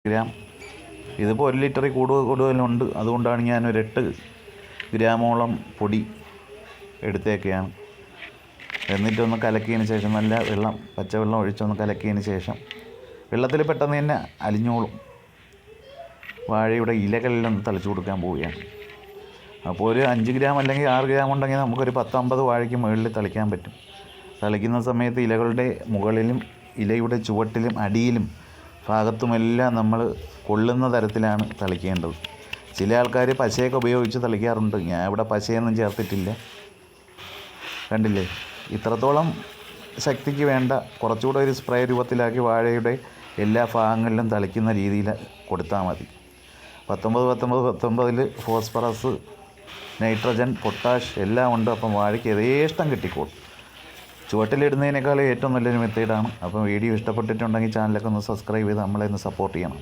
Gram. ഇതിപ്പോൾ 1 ലിറ്ററിൽ കൂടുതലുണ്ട്. അതുകൊണ്ടാണ് ഞാനൊരു 8 ഗ്രാമോളം പൊടി എടുത്തേക്കുകയാണ്. എന്നിട്ടൊന്ന് കലക്കിയതിന് ശേഷം നല്ല പച്ചവെള്ളം ഒഴിച്ചൊന്ന് കലക്കിയതിന് ശേഷം വെള്ളത്തിൽ പെട്ടെന്ന് തന്നെ അലിഞ്ഞോളും. വാഴയുടെ ഇലകളെല്ലാം തളിച്ചു കൊടുക്കാൻ പോവുകയാണ്. അപ്പോൾ ഒരു 5 ഗ്രാം അല്ലെങ്കിൽ 6 ഗ്രാം ഉണ്ടെങ്കിൽ നമുക്കൊരു 10-50 വാഴയ്ക്ക് മുകളിൽ തളിക്കാൻ പറ്റും. തളിക്കുന്ന സമയത്ത് ഇലകളുടെ മുകളിലും ഇലയുടെ ചുവട്ടിലും അടിയിലും ഭാഗത്തുമെല്ലാം നമ്മൾ കൊള്ളുന്ന തരത്തിലാണ് തളിക്കേണ്ടത്. ചില ആൾക്കാർ പശയൊക്കെ ഉപയോഗിച്ച് തളിക്കാറുണ്ട്. ഞാൻ ഇവിടെ പശയൊന്നും ചേർത്തിട്ടില്ല. കണ്ടില്ലേ, ഇത്രത്തോളം ശക്തിക്ക് വേണ്ട കുറച്ചുകൂടെ ഒരു സ്പ്രേ രൂപത്തിലാക്കി വാഴയുടെ എല്ലാ ഭാഗങ്ങളിലും തളിക്കുന്ന രീതിയിൽ കൊടുത്താൽ മതി. 19-19-19 ഫോസ്ഫറസ്, നൈട്രജൻ, പൊട്ടാഷ് എല്ലാം ഉണ്ട്. അപ്പം വാഴയ്ക്ക് യഥേഷ്ടം കിട്ടിക്കോളും. ചുവട്ടിലിടുന്നതിനേക്കാളും ഏറ്റവും നല്ലൊരു മെത്തേഡാണ്. അപ്പം വീഡിയോ ഇഷ്ടപ്പെട്ടിട്ടുണ്ടെങ്കിൽ ചാനലൊക്കെ ഒന്ന് സബ്സ്ക്രൈബ് ചെയ്ത് നമ്മളെ ഒന്ന് സപ്പോർട്ട് ചെയ്യണം.